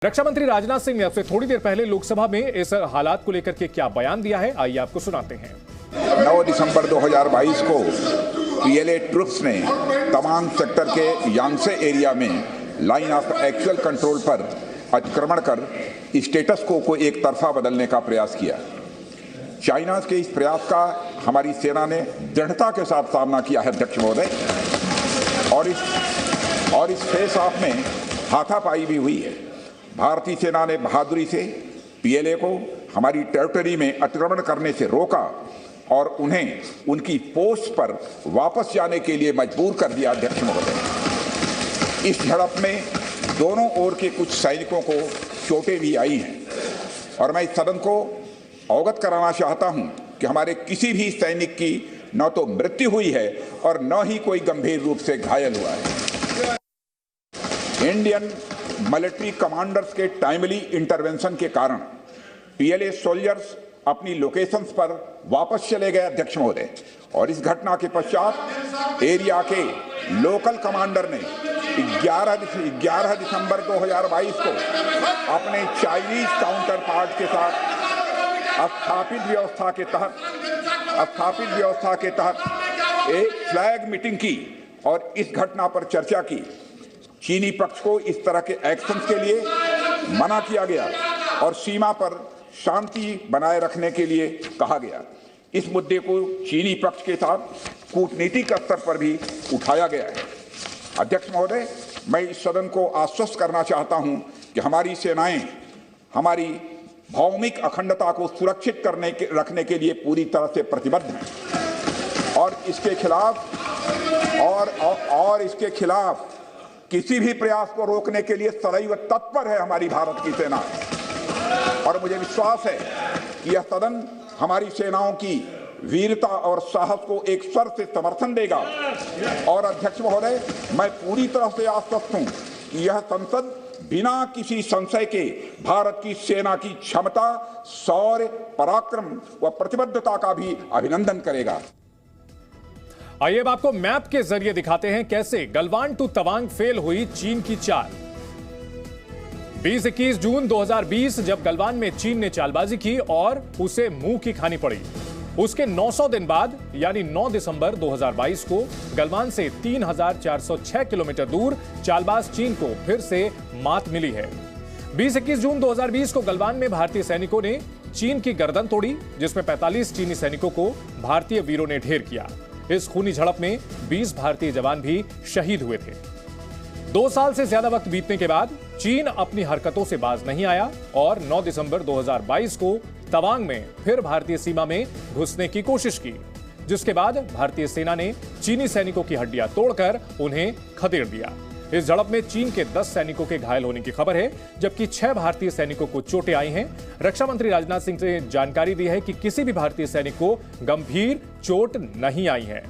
रक्षा मंत्री राजनाथ सिंह ने अब से थोड़ी देर पहले लोकसभा में इस हालात को लेकर के क्या बयान दिया है, आइए आपको सुनाते हैं। 9 दिसंबर 2022 को पीएलए ट्रुप्स ने तवांग सेक्टर के यांगसे एरिया में लाइन ऑफ एक्चुअल कंट्रोल पर अतिक्रमण कर स्टेटस को एक तरफा बदलने का प्रयास किया। चाइना के इस प्रयास का हमारी सेना ने दृढ़ता के साथ सामना किया है अध्यक्ष महोदय, और इस फेस ऑफ में हाथापाई भी हुई है। भारतीय सेना ने बहादुरी से पीएलए को हमारी टेरिटरी में अतिक्रमण करने से रोका और उन्हें उनकी पोस्ट पर वापस जाने के लिए मजबूर कर दिया अध्यक्ष महोदय। इस झड़प में दोनों ओर के कुछ सैनिकों को चोटें भी आई हैं और मैं इस सदन को अवगत कराना चाहता हूं कि हमारे किसी भी सैनिक की न तो मृत्यु हुई है और न ही कोई गंभीर रूप से घायल हुआ है। इंडियन मिलिट्री कमांडर्स के टाइमली इंटरवेंशन के कारण पीएलए सोल्जर्स अपनी लोकेशंस पर वापस चले गए अध्यक्ष महोदय, और इस घटना के पश्चात एरिया के लोकल कमांडर ने 11 दिसंबर 2022 को अपने चाइनीज काउंटर पार्ट के साथ स्थापित व्यवस्था के तहत एक फ्लैग मीटिंग की और इस घटना पर चर्चा की। चीनी पक्ष को इस तरह के एक्शंस के लिए मना किया गया और सीमा पर शांति बनाए रखने के लिए कहा गया। इस मुद्दे को चीनी पक्ष के साथ कूटनीतिक स्तर पर भी उठाया गया है। अध्यक्ष महोदय, मैं इस सदन को आश्वस्त करना चाहता हूं कि हमारी सेनाएं हमारी भौमिक अखंडता को सुरक्षित रखने के लिए पूरी तरह से प्रतिबद्ध हैं और इसके खिलाफ किसी भी प्रयास को रोकने के लिए सदैव तत्पर है हमारी भारत की सेना। और मुझे विश्वास है कि यह सदन हमारी सेनाओं की वीरता और साहस को एक स्वर से समर्थन देगा। और अध्यक्ष महोदय, मैं पूरी तरह से आश्वस्त हूं कि यह संसद बिना किसी संशय के भारत की सेना की क्षमता, शौर्य, पराक्रम व प्रतिबद्धता का भी अभिनंदन करेगा। आइए अब आपको मैप के जरिए दिखाते हैं कैसे गलवान टू तवांग फेल हुई चीन की चाल। 20-21 जून 2020 जब गलवान में चीन ने चालबाजी की और उसे मुंह की खानी पड़ी, उसके 900 दिन बाद यानी 9 दिसंबर 2022 को गलवान से 3406 किलोमीटर दूर चालबाज चीन को फिर से मात मिली है। 20-21 जून 2020 को गलवान में भारतीय सैनिकों ने चीन की गर्दन तोड़ी, जिसमें 45 चीनी सैनिकों को भारतीय वीरों ने ढेर किया। इस खूनी झड़प में 20 भारतीय जवान भी शहीद हुए थे। 2 साल से ज्यादा वक्त बीतने के बाद चीन अपनी हरकतों से बाज नहीं आया और 9 दिसंबर 2022 को तवांग में फिर भारतीय सीमा में घुसने की कोशिश की, जिसके बाद भारतीय सेना ने चीनी सैनिकों की हड्डियां तोड़कर उन्हें खदेड़ दिया। इस झड़प में चीन के 10 सैनिकों के घायल होने की खबर है, जबकि 6 भारतीय सैनिकों को चोटें आई हैं। रक्षा मंत्री राजनाथ सिंह ने जानकारी दी है कि किसी भी भारतीय सैनिक को गंभीर चोट नहीं आई है।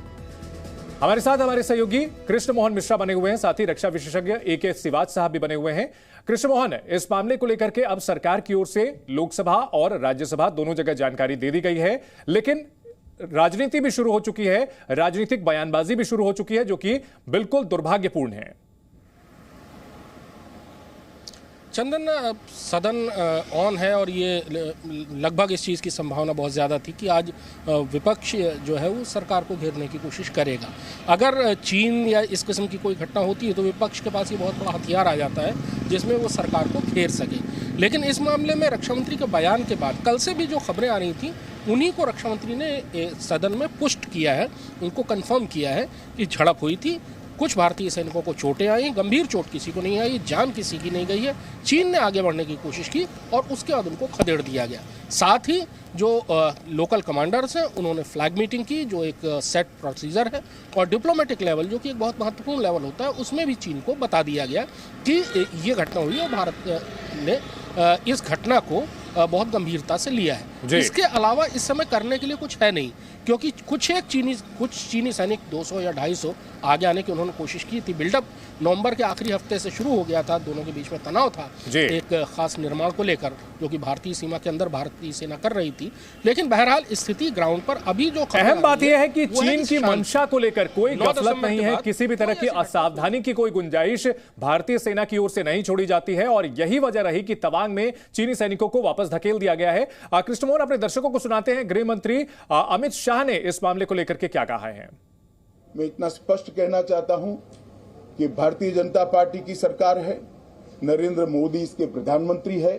हमारे साथ हमारे सहयोगी कृष्ण मोहन मिश्रा बने हुए हैं, साथ ही रक्षा विशेषज्ञ AK सिवाज साहब भी बने हुए हैं। कृष्ण मोहन, इस मामले को लेकर के अब सरकार की ओर से लोकसभा और राज्यसभा दोनों जगह जानकारी दे दी गई है, लेकिन राजनीति भी शुरू हो चुकी है, राजनीतिक बयानबाजी भी शुरू हो चुकी है, जो कि बिल्कुल दुर्भाग्यपूर्ण है। चंदन, सदन ऑन है और ये लगभग इस चीज़ की संभावना बहुत ज़्यादा थी कि आज विपक्ष जो है वो सरकार को घेरने की कोशिश करेगा। अगर चीन या इस किस्म की कोई घटना होती है तो विपक्ष के पास ये बहुत बड़ा हथियार आ जाता है जिसमें वो सरकार को घेर सके। लेकिन इस मामले में रक्षा मंत्री के बयान के बाद कल से भी जो खबरें आ रही थी उन्हीं को रक्षा मंत्री ने सदन में पुष्ट किया है, उनको कन्फर्म किया है कि झड़प हुई थी। कुछ भारतीय सैनिकों को चोटें आई, गंभीर चोट किसी को नहीं आई, जान किसी की नहीं गई है। चीन ने आगे बढ़ने की कोशिश की और उसके बाद उनको खदेड़ दिया गया। साथ ही जो लोकल कमांडर्स हैं उन्होंने फ्लैग मीटिंग की, जो एक सेट प्रोसीजर है, और डिप्लोमेटिक लेवल जो कि एक बहुत महत्वपूर्ण लेवल होता है उसमें भी चीन को बता दिया गया कि ये घटना हुई और भारत ने इस घटना को बहुत गंभीरता से लिया है। इसके अलावा इस समय करने के लिए कुछ है नहीं, क्योंकि कुछ चीनी सैनिक 200 या 250 आगे आने की उन्होंने कोशिश की थी। बिल्डअप नवंबर के आखिरी हफ्ते से शुरू हो गया था, दोनों के बीच में तनाव था एक खास निर्माण को लेकर, जो कि भारतीय सीमा के अंदर भारतीय सेना कर रही थी। लेकिन बहरहाल स्थिति ग्राउंड पर अभी जो अहम बात यह है कि चीन की मंशा को लेकर कोई गफलत नहीं है, किसी भी तरह की असावधानी की कोई गुंजाइश भारतीय सेना की ओर से नहीं छोड़ी जाती है, और यही वजह रही कि तवांग में चीनी सैनिकों को वापस धकेल दिया गया है। कृष्णमोहन अपने दर्शकों को सुनाते हैं गृह मंत्री अमित शाह ने इस मामले को लेकर के क्या कहा है। मैं इतना स्पष्ट कहना चाहता हूं कि भारतीय जनता पार्टी की सरकार है, नरेंद्र मोदी इसके प्रधानमंत्री है,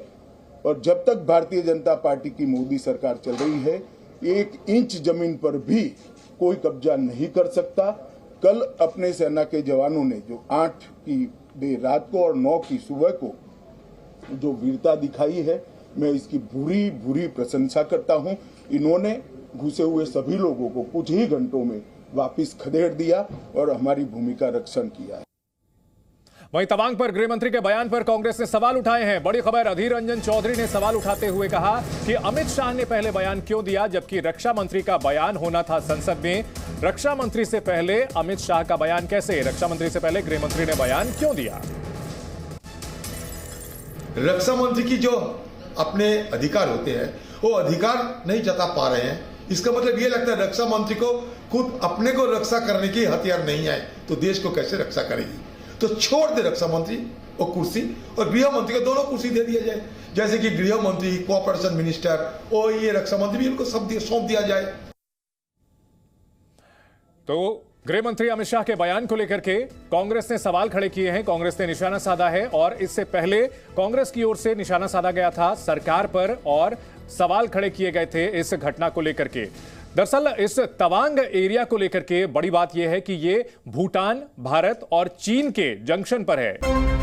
और जब तक भारतीय जनता पार्टी की मोदी सरकार चल रही है, 1 इंच जमीन पर भी कोई कब्जा नहीं कर सकता। कल अपने सेना के जवानों ने जो 8 की देर रात को और 9 की सुबह को जो वीरता दिखाई है, मैं इसकी भूरी भूरी प्रशंसा करता हूं। इन्होंने घुसे हुए सभी लोगों को कुछ ही घंटों में वापस खदेड़ दिया और हमारी भूमि का रक्षण किया है। वहीं तवांग पर गृह मंत्री के बयान पर कांग्रेस ने सवाल उठाए हैं। बड़ी खबर, अधीर रंजन चौधरी ने सवाल उठाते हुए कहा कि अमित शाह ने पहले बयान क्यों दिया, जबकि रक्षा मंत्री का बयान होना था संसद में। रक्षा मंत्री से पहले अमित शाह का बयान कैसे? रक्षा मंत्री से पहले गृह मंत्री ने बयान क्यों दिया? रक्षा मंत्री की जो अपने अधिकार होते हैं वो अधिकार नहीं जता पा रहे हैं। इसका मतलब ये लगता है रक्षा मंत्री को खुद अपने को रक्षा करने की हथियार नहीं है, तो देश को कैसे रक्षा करेगी? तो छोड़ दे रक्षा मंत्री वो कुर्सी, और गृह मंत्री को दोनों कुर्सी दे दिया जाए, जैसे कि गृह मंत्री, कोऑपरेशन मिनिस्टर और ये रक्षा मंत्री भी इनको सब सौंप दिया जाए। तो गृह मंत्री अमित शाह के बयान को लेकर के कांग्रेस ने सवाल खड़े किए हैं, कांग्रेस ने निशाना साधा है, और इससे पहले कांग्रेस की ओर से निशाना साधा गया था सरकार पर और सवाल खड़े किए गए थे इस घटना को लेकर के। दरअसल इस तवांग एरिया को लेकर के बड़ी बात यह है कि ये भूटान, भारत और चीन के जंक्शन पर है।